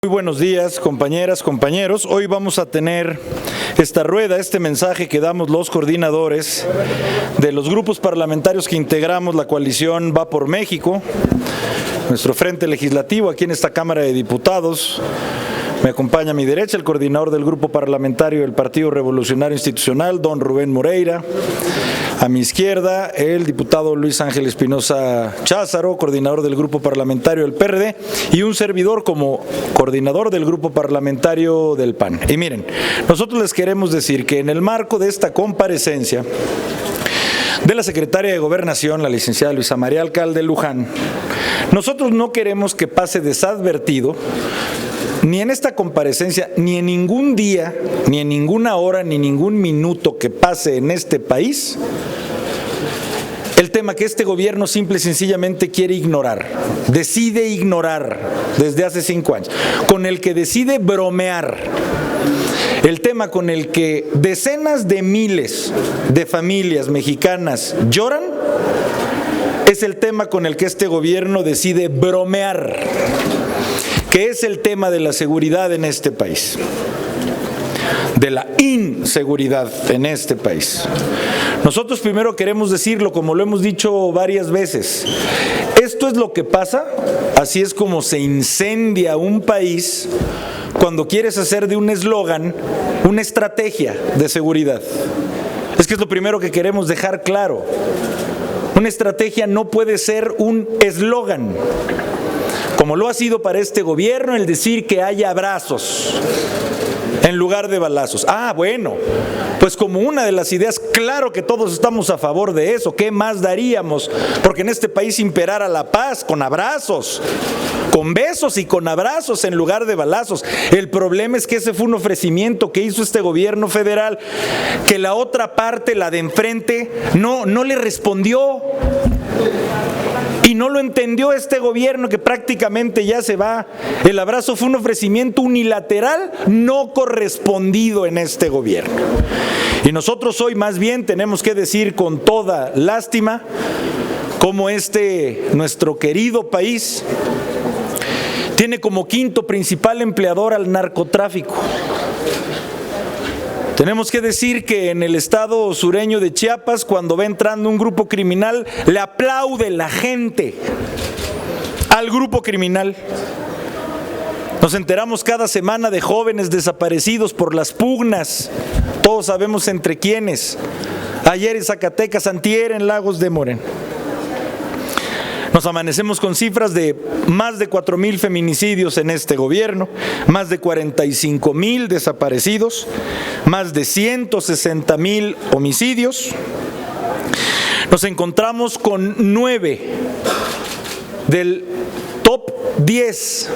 Muy buenos días, compañeras, compañeros. Hoy vamos a tener esta rueda, este mensaje que damos los coordinadores de los grupos parlamentarios que integramos la coalición Va por México, nuestro frente legislativo aquí en esta Cámara de Diputados. Me acompaña a mi derecha el coordinador del grupo parlamentario del Partido Revolucionario Institucional, don Rubén Moreira. A mi izquierda, el diputado Luis Ángel Espinosa Cházaro, coordinador del grupo parlamentario del PRD, y un servidor como coordinador del grupo parlamentario del PAN. Y miren, nosotros les queremos decir que en el marco de esta comparecencia de la secretaria de Gobernación, la licenciada Luisa María Alcalde Luján, nosotros no queremos que pase desadvertido ni en esta comparecencia, ni en ningún día, ni en ninguna hora, ni ningún minuto que pase en este país, el tema que este gobierno simple y sencillamente quiere ignorar, decide ignorar desde hace 5 años, con el que decide bromear, el tema con el que decenas de miles de familias mexicanas lloran, es el tema con el que este gobierno decide bromear, que es el tema de la seguridad en este país, de la inseguridad en este país. Nosotros primero queremos decirlo, como lo hemos dicho varias veces, esto es lo que pasa, así es como se incendia un país cuando quieres hacer de un eslogan una estrategia de seguridad. Es que es lo primero que queremos dejar claro. Una estrategia no puede ser un eslogan, como lo ha sido para este gobierno el decir que haya abrazos en lugar de balazos. Ah, bueno, pues como una de las ideas, claro que todos estamos a favor de eso. ¿Qué más daríamos? Porque en este país imperara la paz con abrazos, con besos y con abrazos en lugar de balazos. El problema es que ese fue un ofrecimiento que hizo este gobierno federal, que la otra parte, la de enfrente, no le respondió. Y no lo entendió este gobierno, que prácticamente ya se va. El abrazo fue un ofrecimiento unilateral no correspondido en este gobierno. Y nosotros hoy más bien tenemos que decir con toda lástima cómo nuestro querido país tiene como quinto principal empleador al narcotráfico. Tenemos que decir que en el estado sureño de Chiapas, cuando va entrando un grupo criminal, le aplaude la gente al grupo criminal. Nos enteramos cada semana de jóvenes desaparecidos por las pugnas, todos sabemos entre quiénes. Ayer en Zacatecas, antier en Lagos de Moreno. Nos amanecemos con cifras de más de 4,000 feminicidios en este gobierno, más de 45,000 desaparecidos, más de 160,000 homicidios. Nos encontramos con 9 del top 10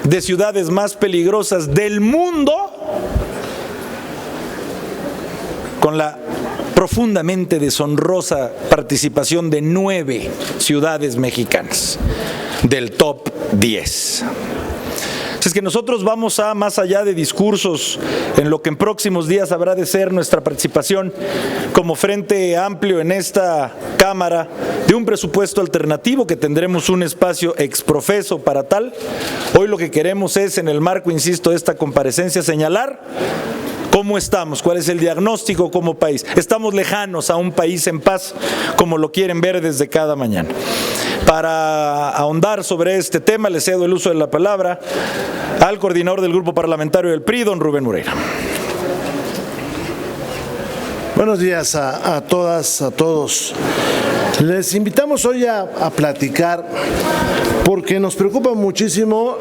de ciudades más peligrosas del mundo, con la profundamente deshonrosa participación de 9 ciudades mexicanas del top 10. Es que nosotros vamos a más allá de discursos en lo que en próximos días habrá de ser nuestra participación como Frente Amplio en esta Cámara de un presupuesto alternativo, que tendremos un espacio exprofeso para tal. Hoy lo que queremos es, en el marco, insisto, de esta comparecencia, señalar ¿cómo estamos? ¿Cuál es el diagnóstico como país? Estamos lejanos a un país en paz, como lo quieren ver desde cada mañana. Para ahondar sobre este tema, le cedo el uso de la palabra al coordinador del grupo parlamentario del PRI, don Rubén Moreira. Buenos días a todas, a todos. Les invitamos hoy a platicar porque nos preocupa muchísimo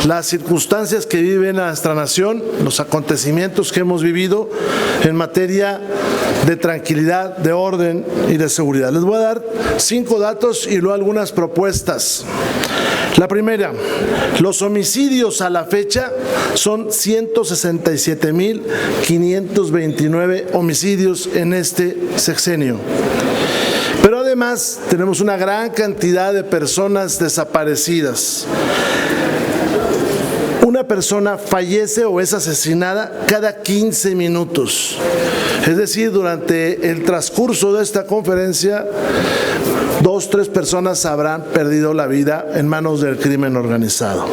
las circunstancias que vive nuestra nación, los acontecimientos que hemos vivido en materia de tranquilidad, de orden y de seguridad. Les voy a dar 5 datos y luego algunas propuestas. La primera, los homicidios a la fecha son 167,529 homicidios en este sexenio. Pero además tenemos una gran cantidad de personas desaparecidas. Una persona fallece o es asesinada cada 15 minutos. Es decir, durante el transcurso de esta conferencia, 2, 3 personas habrán perdido la vida en manos del crimen organizado.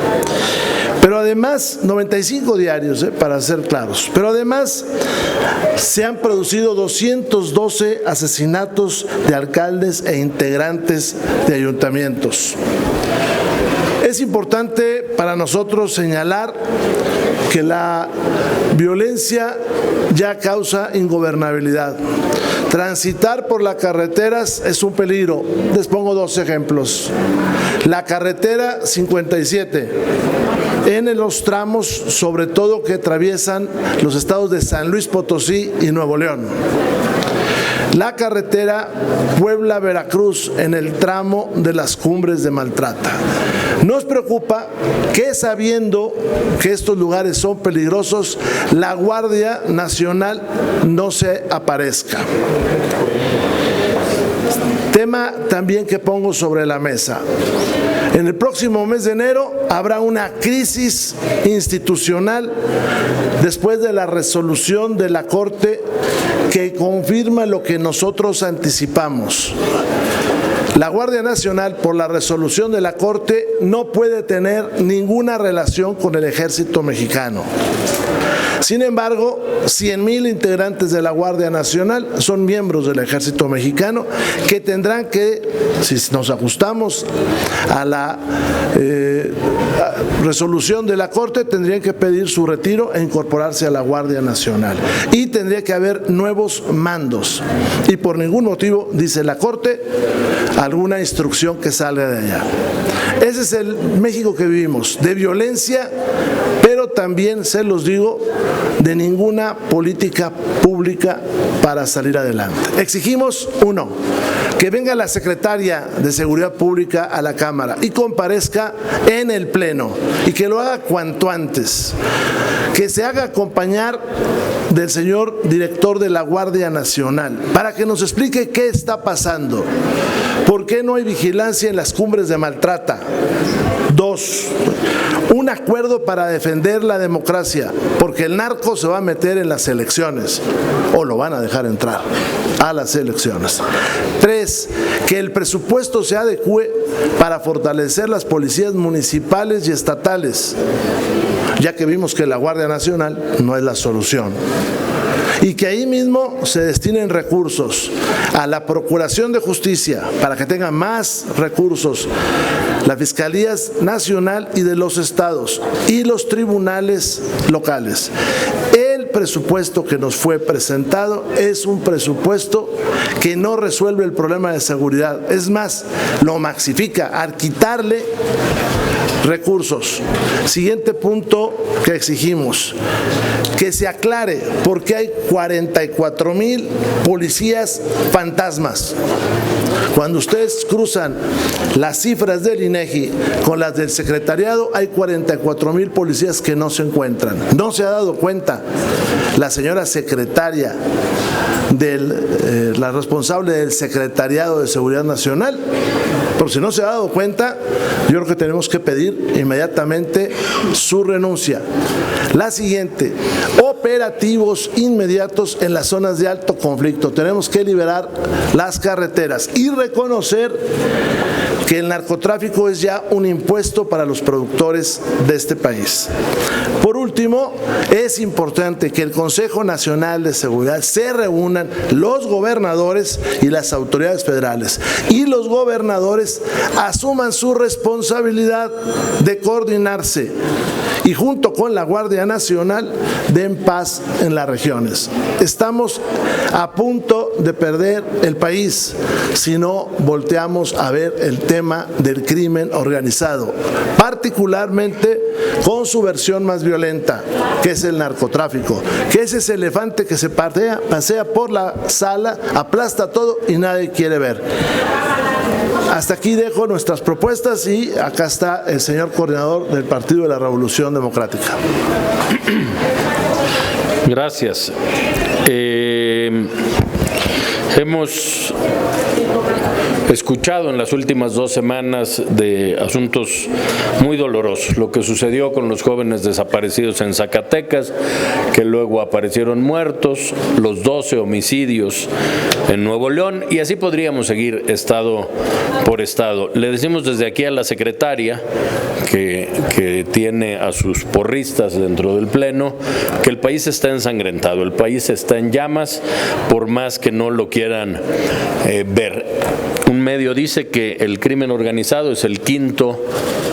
Pero además, 95 diarios, para ser claros, pero además se han producido 212 asesinatos de alcaldes e integrantes de ayuntamientos. Es importante para nosotros señalar que la violencia ya causa ingobernabilidad. Transitar por las carreteras es un peligro. Les pongo dos ejemplos. La carretera 57, en los tramos sobre todo que atraviesan los estados de San Luis Potosí y Nuevo León. La carretera Puebla-Veracruz en el tramo de las Cumbres de Maltrata. Nos preocupa que, sabiendo que estos lugares son peligrosos, la Guardia Nacional no se aparezca. Tema también que pongo sobre la mesa. En el próximo mes de enero habrá una crisis institucional después de la resolución de la Corte que confirma lo que nosotros anticipamos. La Guardia Nacional, por la resolución de la Corte, no puede tener ninguna relación con el Ejército Mexicano. Sin embargo, 100,000 integrantes de la Guardia Nacional son miembros del Ejército Mexicano que tendrán que, si nos ajustamos a la resolución de la Corte, tendrían que pedir su retiro e incorporarse a la Guardia Nacional. Y tendría que haber nuevos mandos. Y por ningún motivo, dice la Corte, alguna instrucción que salga de allá. Ese es el México que vivimos, de violencia, pero también, se los digo, de ninguna política pública para salir adelante. Exigimos, uno, que venga la secretaria de Seguridad Pública a la Cámara y comparezca en el Pleno y que lo haga cuanto antes, que se haga acompañar del señor director de la Guardia Nacional para que nos explique qué está pasando, por qué no hay vigilancia en las Cumbres de Maltrata. Dos, un acuerdo para defender la democracia, porque el narco se va a meter en las elecciones, o lo van a dejar entrar a las elecciones. Tres, que el presupuesto se adecue para fortalecer las policías municipales y estatales, ya que vimos que la Guardia Nacional no es la solución. Y que ahí mismo se destinen recursos a la Procuración de Justicia para que tenga más recursos, la Fiscalía Nacional y de los estados y los tribunales locales. El presupuesto que nos fue presentado es un presupuesto que no resuelve el problema de seguridad, es más, lo maxifica al quitarle recursos. Siguiente punto que exigimos, que se aclare por qué hay 44,000 policías fantasmas. Cuando ustedes cruzan las cifras del INEGI con las del secretariado, hay 44,000 policías que no se encuentran. ¿No se ha dado cuenta la señora secretaria la responsable del Secretariado de Seguridad Nacional? Por si no se ha dado cuenta, yo creo que tenemos que pedir inmediatamente su renuncia. La siguiente, operativos inmediatos en las zonas de alto conflicto. Tenemos que liberar las carreteras y reconocer que el narcotráfico es ya un impuesto para los productores de este país. Por último, es importante que el Consejo Nacional de Seguridad se reúnan los gobernadores y las autoridades federales, y los gobernadores asuman su responsabilidad de coordinarse y junto con la Guardia Nacional den paz en las regiones. Estamos a punto de perder el país si no volteamos a ver el tema del crimen organizado, particularmente con su versión más violenta, que es el narcotráfico, que es ese elefante que se pasea por la sala, aplasta todo y nadie quiere ver. Hasta aquí dejo nuestras propuestas y acá está el señor coordinador del Partido de la Revolución Democrática. Gracias. Hemos escuchado en las últimas 2 semanas de asuntos muy dolorosos, lo que sucedió con los jóvenes desaparecidos en Zacatecas, que luego aparecieron muertos, los 12 homicidios en Nuevo León, y así podríamos seguir estado por estado. Le decimos desde aquí a la secretaria que tiene a sus porristas dentro del Pleno, que el país está ensangrentado, el país está en llamas, por más que no lo quieran ver. Un medio dice que el crimen organizado es el quinto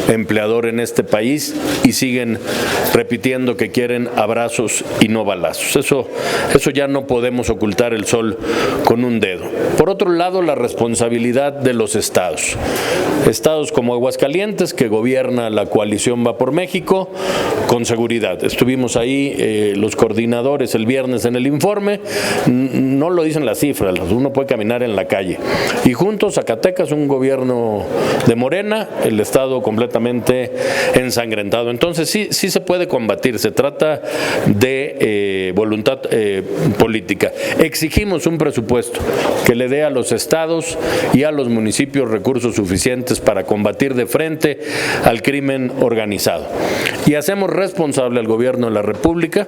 empleador en este país y siguen repitiendo que quieren abrazos y no balazos. Eso ya no podemos ocultar el sol con un dedo. Por otro lado, la responsabilidad de los estados. Estados como Aguascalientes, que gobierna la coalición Va por México, con seguridad. Estuvimos ahí los coordinadores el viernes en el informe, no lo dicen las cifras, uno puede caminar en la calle. Y juntos Zacatecas, un gobierno de Morena, el estado completamente ensangrentado. Entonces sí se puede combatir, se trata de voluntad política. Exigimos un presupuesto que le dé a los estados y a los municipios recursos suficientes para combatir de frente al crimen organizado. Y hacemos responsable al gobierno de la República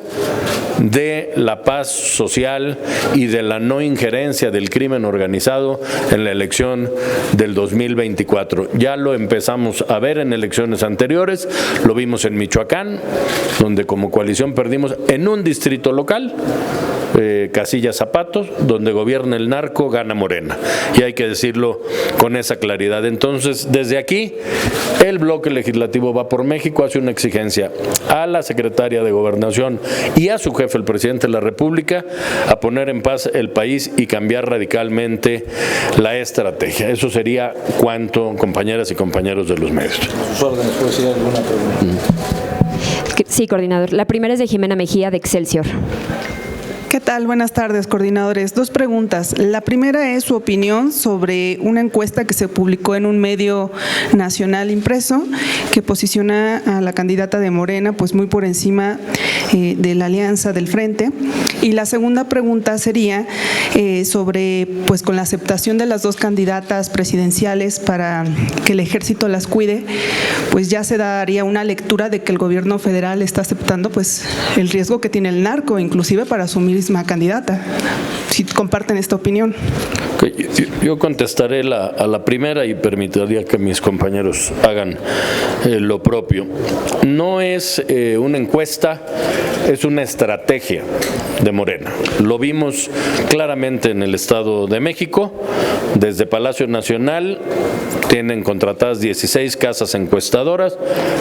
de la paz social y de la no injerencia del crimen organizado en la elección del 2024. Ya lo empezamos a ver en elecciones anteriores, lo vimos en Michoacán, donde como coalición perdimos en un distrito local, Casillas Zapatos, donde gobierna el narco, gana Morena. Y hay que decirlo con esa claridad. Entonces, desde aquí, el bloque legislativo Va por México hace una exigencia a la secretaria de Gobernación y a su jefe, el presidente de la República, a poner en paz el país y cambiar radicalmente la estrategia. Eso sería cuanto, compañeras y compañeros de los medios. Sus órdenes, ¿puedo decir alguna pregunta? Sí, coordinador. La primera es de Jimena Mejía, de Excelsior. ¿Qué tal? Buenas tardes, coordinadores. Dos preguntas. La primera es su opinión sobre una encuesta que se publicó en un medio nacional impreso que posiciona a la candidata de Morena pues muy por encima de la alianza del Frente. Y la segunda pregunta sería sobre pues con la aceptación de las dos candidatas presidenciales para que el ejército las cuide, pues ya se daría una lectura de que el gobierno federal está aceptando pues el riesgo que tiene el narco, inclusive para su misma candidata. Si comparten esta opinión. Yo contestaré a la primera y permitiría que mis compañeros hagan lo propio. No es una encuesta, es una estrategia de Morena. Lo vimos claramente en el Estado de México, desde Palacio Nacional. Tienen contratadas 16 casas encuestadoras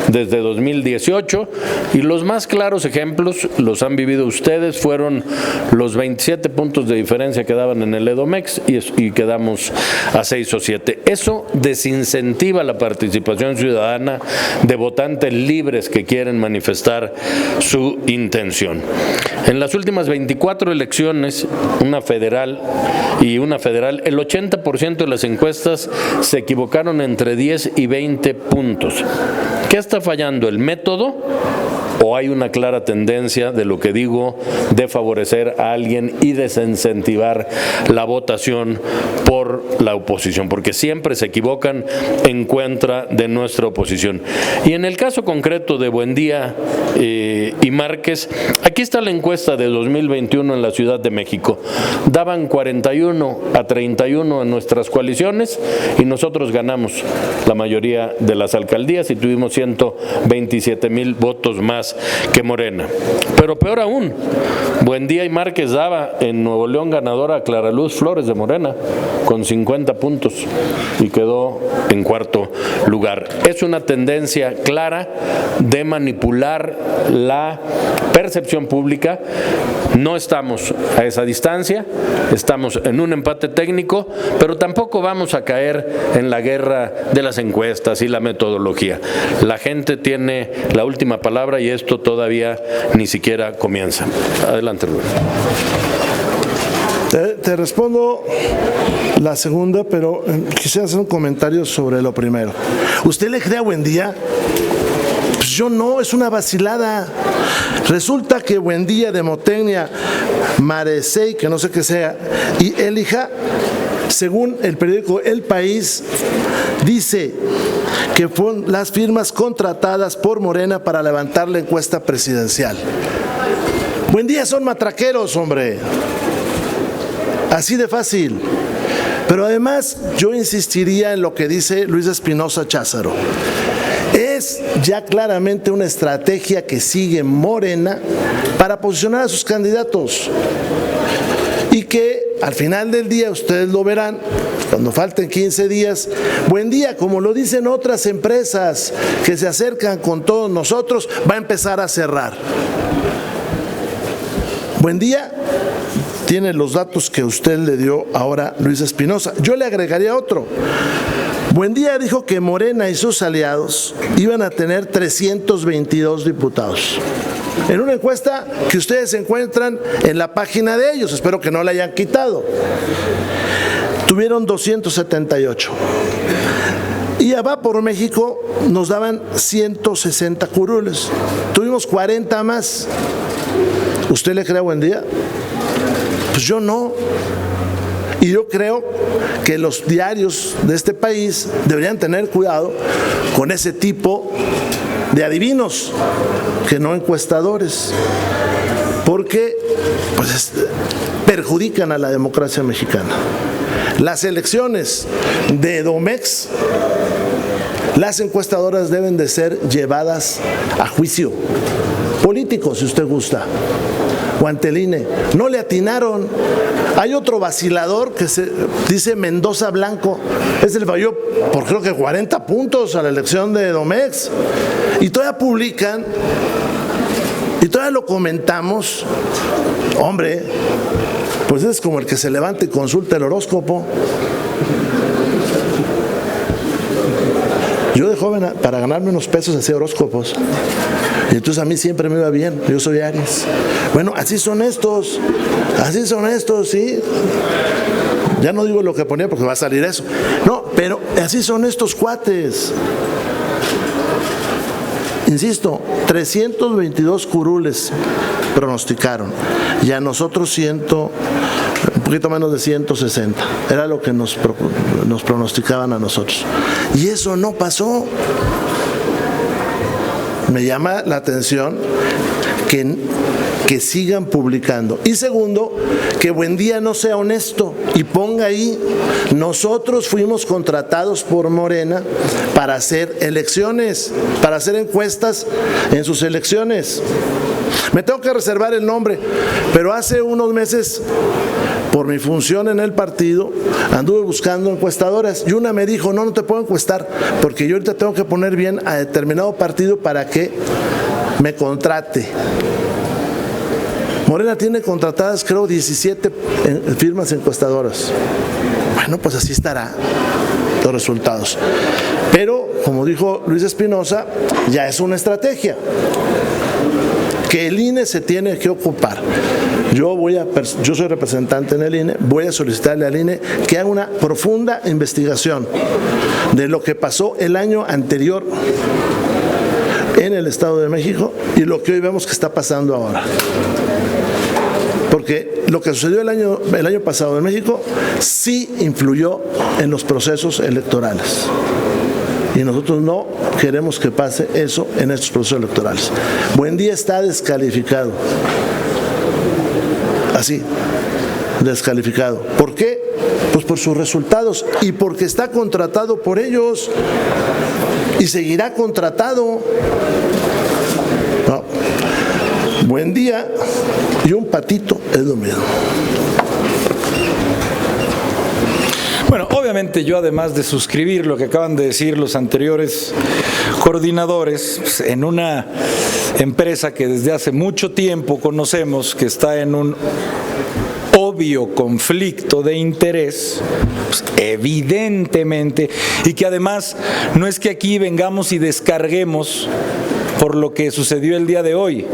desde 2018 y los más claros ejemplos los han vivido ustedes, fueron los 27 puntos de diferencia que daban en el Edomex y quedamos a 6 o 7. Eso desincentiva la participación ciudadana de votantes libres que quieren manifestar su intención. En las últimas 24 elecciones, una federal, el 80% de las encuestas se equivocaron entre 10 y 20 puntos. ¿Qué está fallando? ¿El método? ¿O hay una clara tendencia de lo que digo de favorecer a alguien y desincentivar la votación por la oposición? Porque siempre se equivocan en contra de nuestra oposición. Y en el caso concreto de Buendía y Márquez, aquí está la encuesta de 2021 en la Ciudad de México. Daban 41 a 31 en nuestras coaliciones y nosotros ganamos la mayoría de las alcaldías y tuvimos 127,000 votos más que Morena. Pero peor aún, Buendía y Márquez daba en Nuevo León ganadora a Clara Luz Flores de Morena con 50 puntos y quedó en cuarto lugar. Es una tendencia clara de manipular la percepción pública. No estamos a esa distancia, estamos en un empate técnico, pero tampoco vamos a caer en la guerra de las encuestas y la metodología. La gente tiene la última palabra y esto todavía ni siquiera comienza. Adelante, Rubén. Te respondo la segunda, pero quisiera hacer un comentario sobre lo primero. ¿Usted le cree a Buendía? Pues yo no, es una vacilada. Resulta que Buendía, Demotecnia, Marecey, que no sé qué sea, y Elija, según el periódico El País, dice que fueron las firmas contratadas por Morena para levantar la encuesta presidencial. Buendía son matraqueros, hombre. Así de fácil. Pero además yo insistiría en lo que dice Luis Espinosa Cházaro. Es ya claramente una estrategia que sigue Morena para posicionar a sus candidatos y que al final del día ustedes lo verán cuando falten 15 días. Buen día, como lo dicen otras empresas que se acercan con todos nosotros, va a empezar a cerrar. Buen día tiene los datos que usted le dio ahora Luis Espinosa. Yo le agregaría otro. Buen día dijo que Morena y sus aliados iban a tener 322 diputados. En una encuesta que ustedes encuentran en la página de ellos, espero que no la hayan quitado. Tuvieron 278. Y a Va por México nos daban 160 curules. Tuvimos 40 más. ¿Usted le cree a Buen Día? Pues yo no. Y yo creo que los diarios de este país deberían tener cuidado con ese tipo de adivinos, que no encuestadores, porque pues, perjudican a la democracia mexicana. Las elecciones de Edomex, las encuestadoras deben de ser llevadas a juicio político, si usted gusta, o ante el INE. No le atinaron. Hay otro vacilador que se dice Mendoza Blanco, le falló por creo que 40 puntos a la elección de Edomex, y todavía publican y todavía lo comentamos. Hombre, pues es como el que se levanta y consulta el horóscopo. Yo de joven, para ganarme unos pesos, hacía horóscopos. Y entonces a mí siempre me iba bien. Yo soy Aries. Bueno, así son estos, ¿sí? Ya no digo lo que ponía porque va a salir eso. No, pero así son estos cuates. Insisto, 322 curules pronosticaron. Y a nosotros un poquito menos de 160. Era lo que nos pronosticaban a nosotros. Y eso no pasó. Me llama la atención que sigan publicando. Y segundo, que Buen Día no sea honesto y ponga ahí: nosotros fuimos contratados por Morena para hacer elecciones, para hacer encuestas en sus elecciones. Me tengo que reservar el nombre, pero hace unos meses, por mi función en el partido, anduve buscando encuestadoras y una me dijo: no te puedo encuestar porque yo ahorita tengo que poner bien a determinado partido para que me contrate. Morena tiene contratadas creo 17 firmas encuestadoras. Bueno, pues así estará los resultados. Pero, como dijo Luis Espinosa, ya es una estrategia que el INE se tiene que ocupar. Yo soy representante en el INE, voy a solicitarle al INE que haga una profunda investigación de lo que pasó el año anterior en el Estado de México y lo que hoy vemos que está pasando ahora. Porque lo que sucedió el año pasado en México sí influyó en los procesos electorales. Y nosotros no queremos que pase eso en estos procesos electorales. Buen Día está descalificado. Así, descalificado. ¿Por qué? Pues por sus resultados y porque está contratado por ellos y seguirá contratado. No. Buen Día y un patito es lo mismo. Bueno, obviamente yo, además de suscribir lo que acaban de decir los anteriores coordinadores, pues, en una empresa que desde hace mucho tiempo conocemos que está en un obvio conflicto de interés, pues, evidentemente, y que además no es que aquí vengamos y descarguemos por lo que sucedió el día de hoy.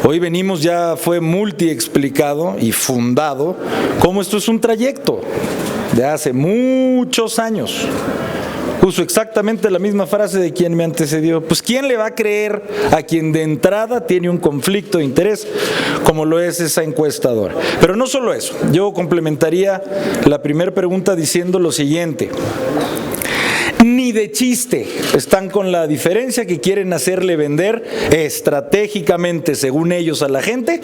Hoy venimos, ya fue multiexplicado y fundado cómo esto es un trayecto de hace muchos años. Uso exactamente la misma frase de quien me antecedió. Pues ¿quién le va a creer a quien de entrada tiene un conflicto de interés como lo es esa encuestadora? Pero no solo eso, yo complementaría la primera pregunta diciendo lo siguiente: ni de chiste están con la diferencia que quieren hacerle vender estratégicamente, según ellos, a la gente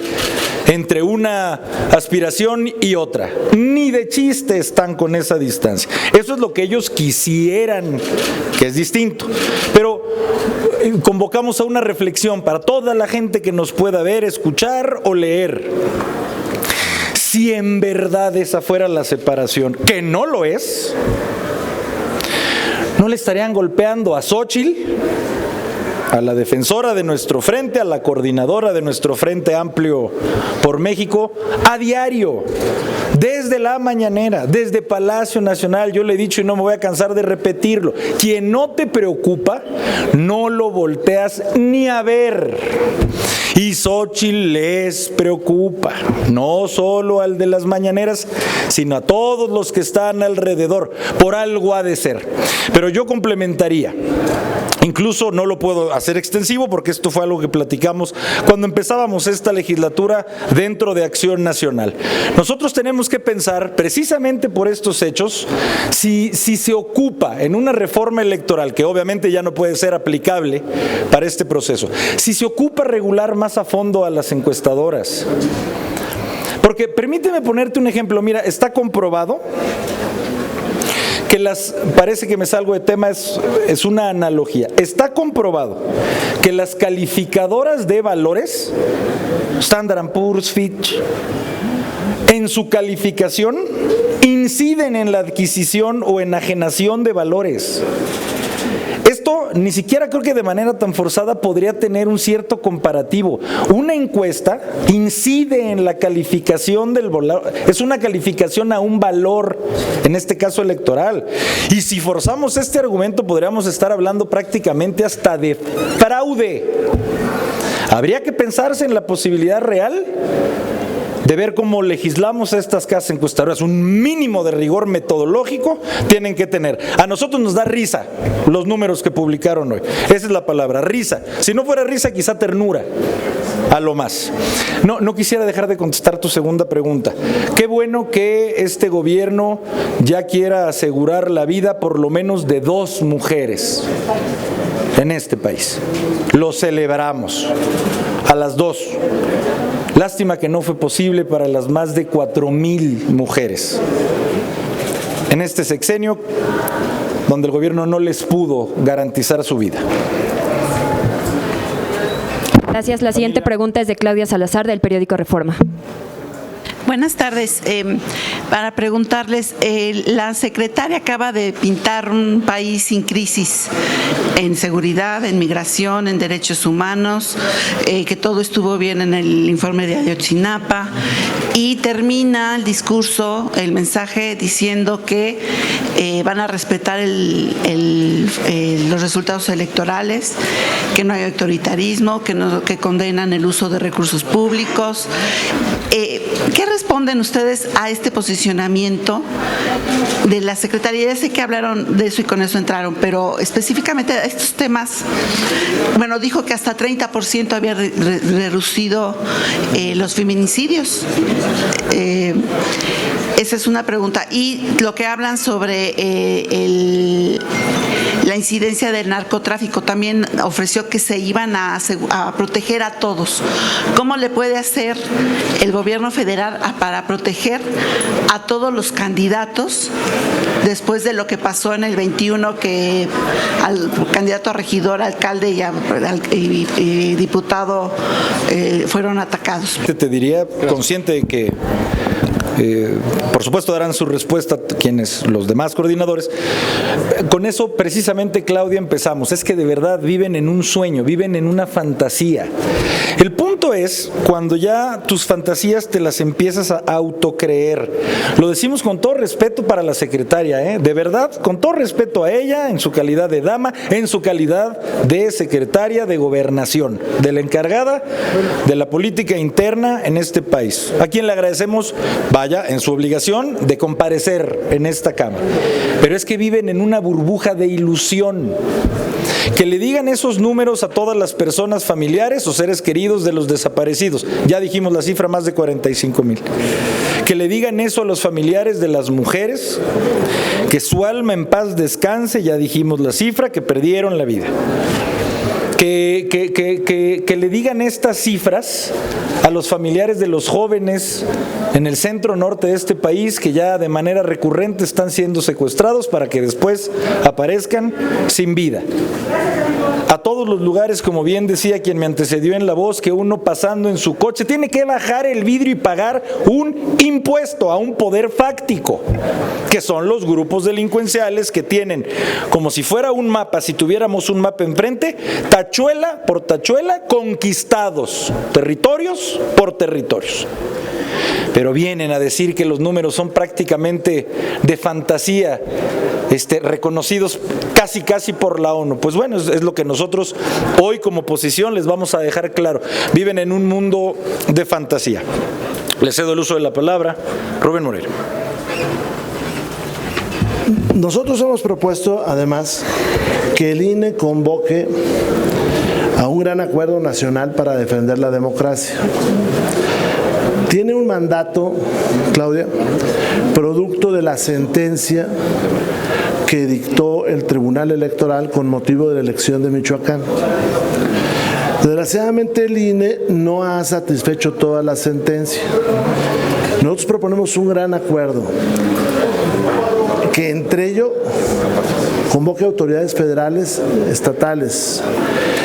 entre una aspiración y otra. Ni de chiste están con esa distancia. Eso es lo que ellos quisieran, que es distinto. Pero convocamos a una reflexión para toda la gente que nos pueda ver, escuchar o leer. Si en verdad esa fuera la separación, que no lo es, ¿no le estarían golpeando a Xóchitl, a la defensora de nuestro frente, a la coordinadora de nuestro Frente Amplio por México, a diario, desde la mañanera, desde Palacio Nacional? Yo le he dicho y no me voy a cansar de repetirlo: quien no te preocupa, no lo volteas ni a ver. Y Xóchitl les preocupa, no solo al de las mañaneras, sino a todos los que están alrededor. Por algo ha de ser. Pero yo complementaría, incluso no lo puedo hacer extensivo porque esto fue algo que platicamos cuando empezábamos esta legislatura dentro de Acción Nacional. Nosotros tenemos que pensar, precisamente por estos hechos, si se ocupa en una reforma electoral, que obviamente ya no puede ser aplicable para este proceso, si se ocupa regular más a fondo a las encuestadoras. Porque permíteme ponerte un ejemplo. Mira, está comprobado que parece que me salgo de tema, es una analogía. Está comprobado que las calificadoras de valores, Standard & Poor's, Fitch, en su calificación inciden en la adquisición o enajenación de valores. Esto ni siquiera creo que de manera tan forzada podría tener un cierto comparativo. Una encuesta incide en la calificación del valor, es una calificación a un valor, en este caso electoral. Y si forzamos este argumento, podríamos estar hablando prácticamente hasta de fraude. Habría que pensarse en la posibilidad real de ver cómo legislamos a estas casas encuestadoras. Un mínimo de rigor metodológico tienen que tener. A nosotros nos da risa los números que publicaron hoy. Esa es la palabra, risa. Si no fuera risa, quizá ternura, a lo más. No quisiera dejar de contestar tu segunda pregunta. Qué bueno que este gobierno ya quiera asegurar la vida por lo menos de 2 mujeres en este país. Lo celebramos. A las 2. Lástima que no fue posible para las más de 4,000 mujeres en este sexenio, donde el gobierno no les pudo garantizar su vida. Gracias. La siguiente pregunta es de Claudia Salazar, del periódico Reforma. Buenas tardes. Para preguntarles, la secretaria acaba de pintar un país sin crisis en seguridad, en migración, en derechos humanos, que todo estuvo bien en el informe de Ayotzinapa, y termina el discurso, el mensaje, diciendo que van a respetar los resultados electorales, que no hay autoritarismo, que condenan el uso de recursos públicos. ¿Qué responden ustedes a este posicionamiento de la Secretaría? Ya sé que hablaron de eso y con eso entraron, pero específicamente a estos temas, bueno, dijo que hasta 30% había reducido los feminicidios. Esa es una pregunta. Y lo que hablan sobre la incidencia del narcotráfico, también ofreció que se iban a proteger a todos. ¿Cómo le puede hacer el gobierno federal para proteger a todos los candidatos después de lo que pasó en el 21, que al candidato a regidor, alcalde y diputado fueron atacados? Te diría, consciente de que por supuesto darán su respuesta quienes, los demás coordinadores. Con eso precisamente, Claudia, empezamos. Es que de verdad viven en un sueño, viven en una fantasía. El punto es cuando ya tus fantasías te las empiezas a autocreer. Lo decimos con todo respeto para la secretaria, de verdad, con todo respeto a ella, en su calidad de dama, en su calidad de secretaria de Gobernación, de la encargada de la política interna en este país, a quien le agradecemos, vaya, en su obligación de comparecer en esta Cámara. Pero es que viven en una burbuja de ilusión. Que le digan esos números a todas las personas familiares o seres queridos de los desaparecidos. Ya dijimos la cifra, más de 45,000. Que le digan eso a los familiares de las mujeres, que su alma en paz descanse, ya dijimos la cifra, que perdieron la vida. que le digan estas cifras a los familiares de los jóvenes en el centro norte de este país que ya de manera recurrente están siendo secuestrados para que después aparezcan sin vida. A todos los lugares, como bien decía quien me antecedió en la voz, que uno pasando en su coche tiene que bajar el vidrio y pagar un impuesto a un poder fáctico, que son los grupos delincuenciales que tienen, como si fuera un mapa, si tuviéramos un mapa enfrente, tachuela por tachuela, conquistados, territorios por territorios. Pero vienen a decir que los números son prácticamente de fantasía, reconocidos casi por la ONU. Pues bueno, es lo que nosotros hoy como oposición les vamos a dejar claro. Viven en un mundo de fantasía. Le cedo el uso de la palabra. Rubén Moreira. Nosotros hemos propuesto, además, que el INE convoque a un gran acuerdo nacional para defender la democracia. Tiene un mandato, Claudia, producto de la sentencia que dictó el Tribunal Electoral con motivo de la elección de Michoacán. Desgraciadamente el INE no ha satisfecho toda la sentencia. Nosotros proponemos un gran acuerdo, que entre ello convoque autoridades federales, estatales,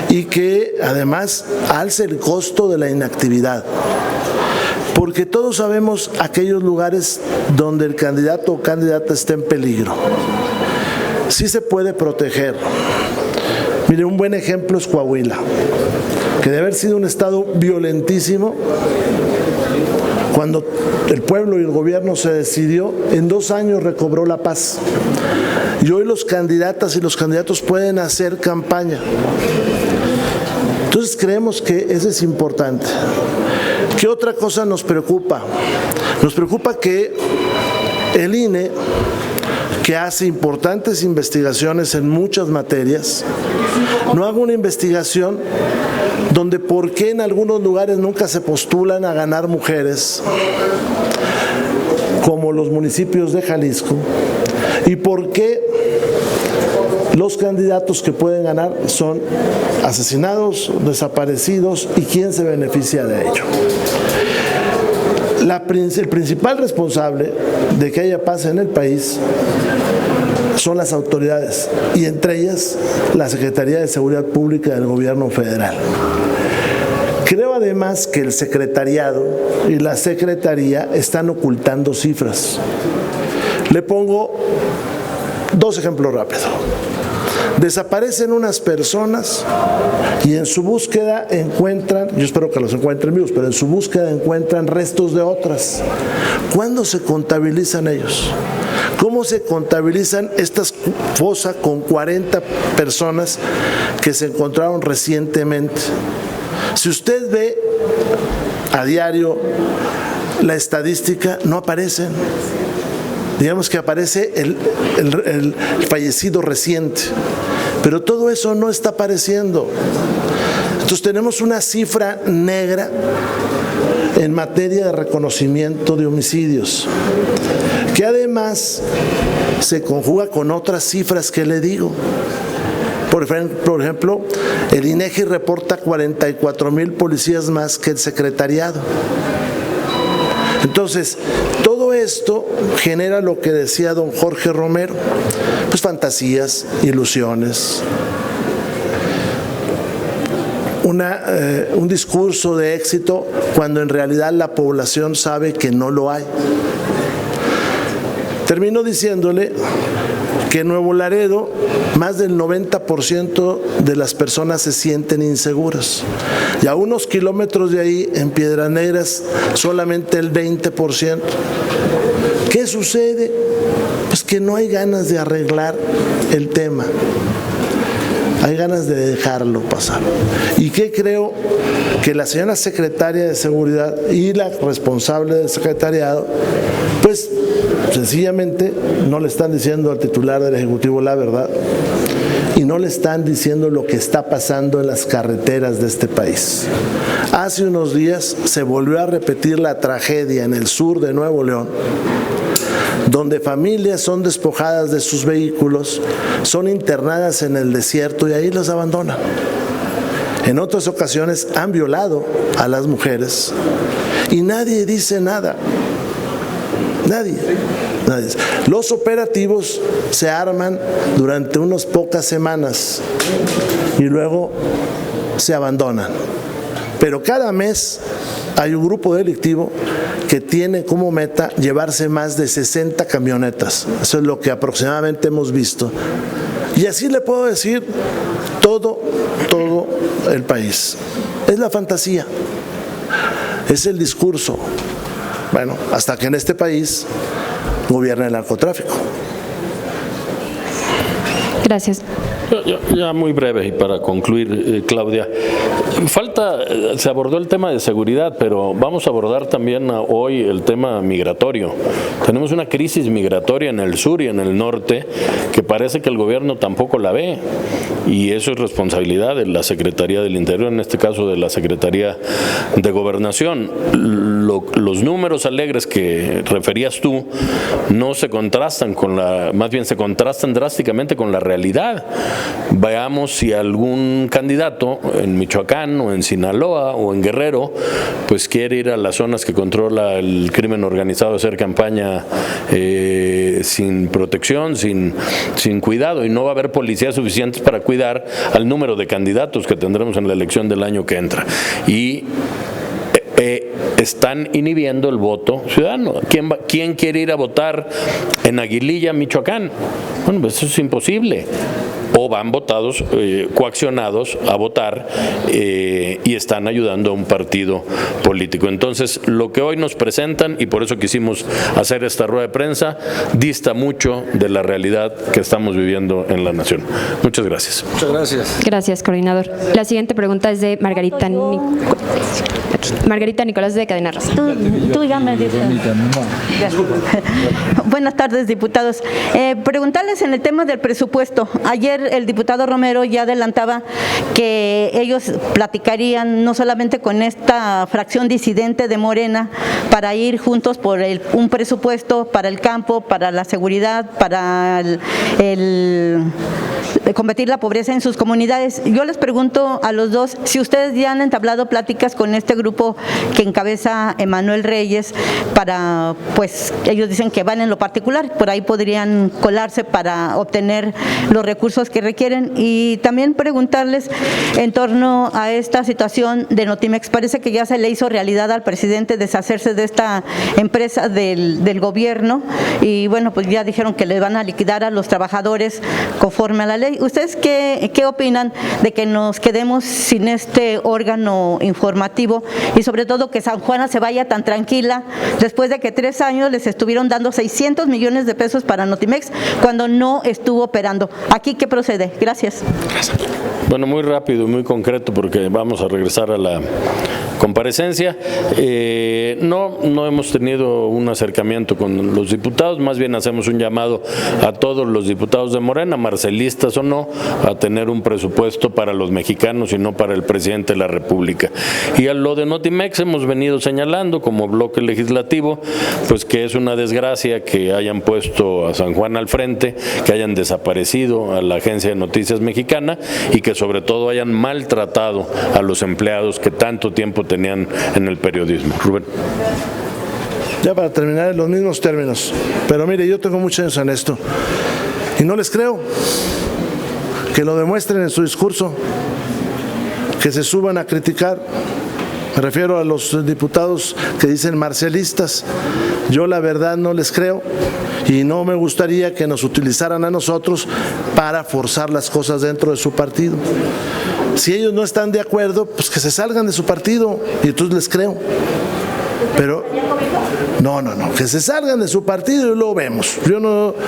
y que además alce el costo de la inactividad. Porque todos sabemos aquellos lugares donde el candidato o candidata está en peligro. Sí se puede proteger. Mire, un buen ejemplo es Coahuila, que debe haber sido un estado violentísimo. Cuando el pueblo y el gobierno se decidió, en 2 años recobró la paz. Y hoy los candidatas y los candidatos pueden hacer campaña. Entonces creemos que eso es importante. ¿Qué otra cosa nos preocupa? Nos preocupa que el INE, que hace importantes investigaciones en muchas materias, no haga una investigación donde por qué en algunos lugares nunca se postulan a ganar mujeres, como los municipios de Jalisco, y por qué los candidatos que pueden ganar son asesinados, desaparecidos, y quién se beneficia de ello. El principal responsable de que haya paz en el país son las autoridades, y entre ellas la Secretaría de Seguridad Pública del Gobierno Federal. Creo además que el secretariado y la secretaría están ocultando cifras. Le pongo 2 ejemplos rápidos. Desaparecen unas personas y en su búsqueda encuentran, yo espero que los encuentren vivos, pero en su búsqueda encuentran restos de otras. ¿Cuándo se contabilizan ellos? ¿Cómo se contabilizan estas fosas con 40 personas que se encontraron recientemente? Si usted ve a diario la estadística, no aparecen. Digamos que aparece el fallecido reciente, pero todo eso no está apareciendo. Entonces tenemos una cifra negra en materia de reconocimiento de homicidios, que además se conjuga con otras cifras que le digo. Por ejemplo, el INEGI reporta 44,000 policías más que el secretariado. Entonces, todo esto genera lo que decía don Jorge Romero, pues fantasías, ilusiones, un discurso de éxito cuando en realidad la población sabe que no lo hay. Termino diciéndole que en Nuevo Laredo más del 90% de las personas se sienten inseguras. Y a unos kilómetros de ahí, en Piedras Negras, solamente el 20%. ¿Qué sucede? Pues que no hay ganas de arreglar el tema. Hay ganas de dejarlo pasar. ¿Y qué creo? Que la señora secretaria de Seguridad y la responsable del secretariado, pues sencillamente no le están diciendo al titular del Ejecutivo la verdad y no le están diciendo lo que está pasando en las carreteras de este país. Hace unos días se volvió a repetir la tragedia en el sur de Nuevo León, donde familias son despojadas de sus vehículos, son internadas en el desierto y ahí los abandonan. en otras ocasiones han violado a las mujeres y nadie dice nada. Nadie. Los operativos se arman durante unas pocas semanas y luego se abandonan. Pero cada mes hay un grupo delictivo que tiene como meta llevarse más de 60 camionetas. Eso es lo que aproximadamente hemos visto. Y así le puedo decir todo el país. Es la fantasía, es el discurso. Bueno, hasta que en este país gobierna el narcotráfico. Gracias. Ya muy breve y para concluir, Claudia, se abordó el tema de seguridad, pero vamos a abordar también hoy el tema migratorio. Tenemos una crisis migratoria en el sur y en el norte que parece que el gobierno tampoco la ve, y eso es responsabilidad de la Secretaría del Interior, en este caso de la Secretaría de Gobernación. Los números alegres que referías tú no se contrastan más bien se contrastan drásticamente con la realidad. Veamos si algún candidato en Michoacán o en Sinaloa o en Guerrero pues quiere ir a las zonas que controla el crimen organizado a hacer campaña sin protección, sin cuidado, y no va a haber policías suficientes para cuidar al número de candidatos que tendremos en la elección del año que entra. Y están inhibiendo el voto ciudadano. ¿Quién quiere ir a votar en Aguililla, Michoacán? Bueno, pues eso es imposible. O van votados, coaccionados a votar y están ayudando a un partido político. Entonces, lo que hoy nos presentan, y por eso quisimos hacer esta rueda de prensa, dista mucho de la realidad que estamos viviendo en la nación. Muchas gracias. Muchas gracias. Gracias, coordinador. La siguiente pregunta es de Margarita Nicolás de Cadena Raza. Tú ya me dices. Buenas tardes, diputados. Preguntarles en el tema del presupuesto. Ayer el diputado Romero ya adelantaba que ellos platicarían no solamente con esta fracción disidente de Morena para ir juntos por un presupuesto para el campo, para la seguridad, para combatir la pobreza en sus comunidades. Yo les pregunto a los dos si ustedes ya han entablado pláticas con este grupo que encabeza Emanuel Reyes para, pues ellos dicen que van en lo particular, por ahí podrían colarse para obtener los recursos que requieren, y también preguntarles en torno a esta situación de Notimex. Parece que ya se le hizo realidad al presidente deshacerse de esta empresa del gobierno y bueno, pues ya dijeron que le van a liquidar a los trabajadores conforme a la ley. ¿Ustedes qué opinan de que nos quedemos sin este órgano informativo y sobre todo que San Juana se vaya tan tranquila después de que 3 años les estuvieron dando 600 millones de pesos para Notimex cuando no estuvo operando? ¿Aquí qué procede? Gracias. Bueno, muy rápido y muy concreto porque vamos a regresar a la comparecencia. No hemos tenido un acercamiento con los diputados, más bien hacemos un llamado a todos los diputados de Morena, marcelistas o no, a tener un presupuesto para los mexicanos y no para el presidente de la República. Y a lo de Notimex hemos venido señalando como bloque legislativo, pues que es una desgracia que hayan puesto a San Juan al frente, que hayan desaparecido a la Agencia de Noticias Mexicana y que sobre todo hayan maltratado a los empleados que tanto tiempo tenían en el periodismo. Rubén. Ya para terminar, en los mismos términos, pero mire, yo tengo muchos años en esto y no les creo. Que lo demuestren en su discurso, que se suban a criticar. Me refiero a los diputados que dicen marcelistas. Yo la verdad no les creo y no me gustaría que nos utilizaran a nosotros para forzar las cosas dentro de su partido. Si ellos no están de acuerdo, pues que se salgan de su partido y entonces les creo. Pero no, que se salgan de su partido y luego vemos.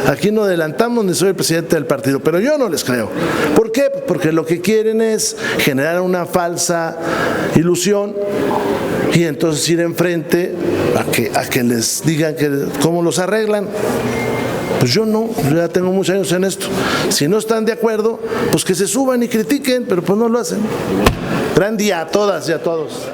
Aquí no adelantamos ni soy el presidente del partido, pero yo no les creo. ¿Por qué? Porque lo que quieren es generar una falsa ilusión y entonces ir enfrente a que les digan cómo los arreglan. Pues yo ya tengo muchos años en esto. Si no están de acuerdo, pues que se suban y critiquen, pero pues no lo hacen. Gran día a todas y a todos.